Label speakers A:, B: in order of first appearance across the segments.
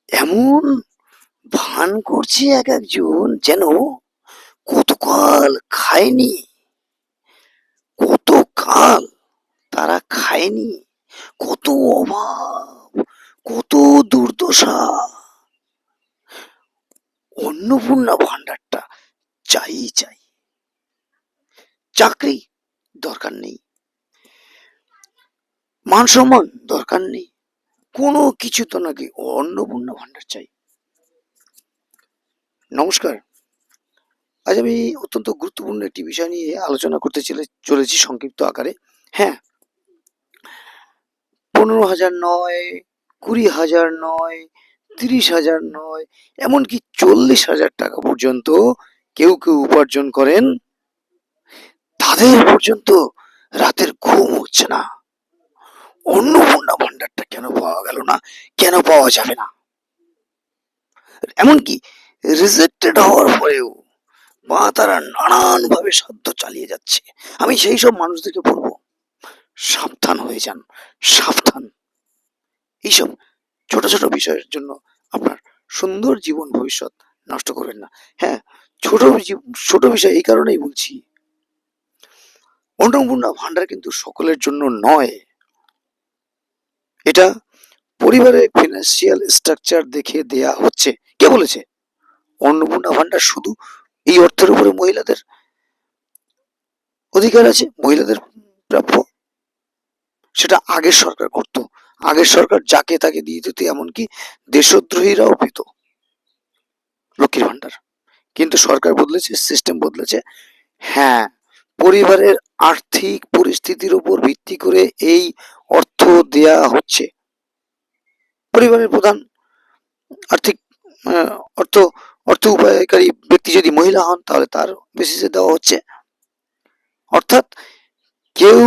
A: এমন ভান করছে এক একজন যেন কতকাল খায়নি, কতকাল তারা খায়নি, কত অভাব, কত দুর্দশা। অন্নপূর্ণা ভান্ডারটা চাই চাই। চাকরি দরকার নেই, মান সম্মান দরকার নেই, কোনো কিছু তো নাকি অন্নপূর্ণা ভান্ডার চাই। নমস্কার, আজ আমি অত্যন্ত গুরুত্বপূর্ণ একটি বিষয় নিয়ে আলোচনা করতে চলেছি সংক্ষিপ্ত আকারে। হ্যাঁ, 15,000 নয়, 20,000 নয়, 30,000 নয়, এমনকি 40,000 টাকা পর্যন্ত কেউ কেউ উপার্জন করেন, তাদের পর্যন্ত রাতের ঘুম হচ্ছে না। অন্নপূর্ণা ভান্ডারটা কেন পাওয়া গেল না, কেন পাওয়া যাবে না? এমনকি রিজেক্টেড হওয়ার পরেও বা তারা নানান ভাবে সাধ্য চালিয়ে যাচ্ছে। আমি সেই সব মানুষদেরকে বলবো, সাবধান হয়ে যান, সাবধান। এইসব ছোট ছোট বিষয়ের জন্য আপনার সুন্দর জীবন ভবিষ্যৎ নষ্ট করবেন না। হ্যাঁ, ছোট বিষয় এই কারণেই বলছি, অন্নপূর্ণা ভান্ডার কিন্তু সকলের জন্য নয়। এটা পরিবারের ফিনান্সিয়াল স্ট্রাকচার দেখে দেয়া হচ্ছে। কে বলেছে অন্নপূর্ণা ভান্ডার শুধু এই অর্থের উপরে মহিলাদের অধিকার আছে, মহিলাদের প্রাপ্য? সেটা আগের সরকার করতো। আগের সরকার যাকে তাকে দিয়ে দিত, এমনকি দেশদ্রোহীরাও পেত লক্ষ্মীর ভান্ডার। কিন্তু সরকার বদলেছে, সিস্টেম বদলেছে। হ্যাঁ, পরিবারের আর্থিক পরিস্থিতির উপর ভিত্তি করে এই অর্থ দেয়া হচ্ছে। পরিবারের প্রধান আর্থিক অর্থ অর্থ উপায়কারী ব্যক্তি যদি মহিলা হন, তাহলে তার বেসিসে দেওয়া হচ্ছে। অর্থাৎ কেউ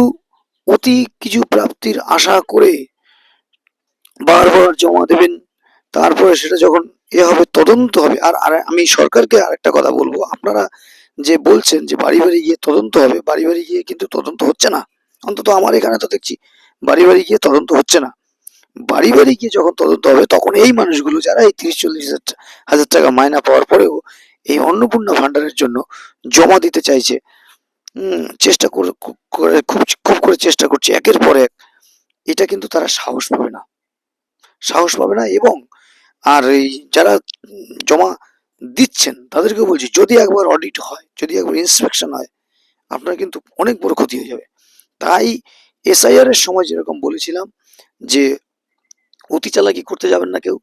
A: অতি কিছু প্রাপ্তির আশা করে বারবার জমা দেবেন, তারপরে সেটা যখন হবে, তদন্ত হবে। আর আমি সরকারকে আরেকটা কথা বলবো, আপনারা যে বলছেন যে বাড়ি বাড়ি গিয়ে তদন্ত হবে, বাড়ি বাড়ি গিয়ে কিন্তু তদন্ত হচ্ছে না। অন্তত আমার এখানে তো দেখছি বাড়ি বাড়ি গিয়ে তদন্ত হচ্ছে না। বাড়ি বাড়ি গিয়ে যখন তদন্ত হবে, তখন এই মানুষগুলো যারা এই 30-40 হাজার টাকা মাইনা পাওয়ার পরেও এই অন্নপূর্ণা ভান্ডারের জন্য জমা দিতে চাইছে, চেষ্টা করে খুব করে চেষ্টা করছে একের পর এক, এটা কিন্তু তারা সাহস পাবে না, সাহস পাবে না। এবং আর এই যারা জমা দিচ্ছেন তাদেরকে বলছি, যদি একবার অডিট হয়, যদি একবার ইন্সপেকশন হয়, আপনার কিন্তু অনেক বড় ক্ষতি হয়ে যাবে। তাই এসআইআর এর সময় যেরকম বলেছিলাম যে অতি চালাকি করতে যাবেন না কেউ,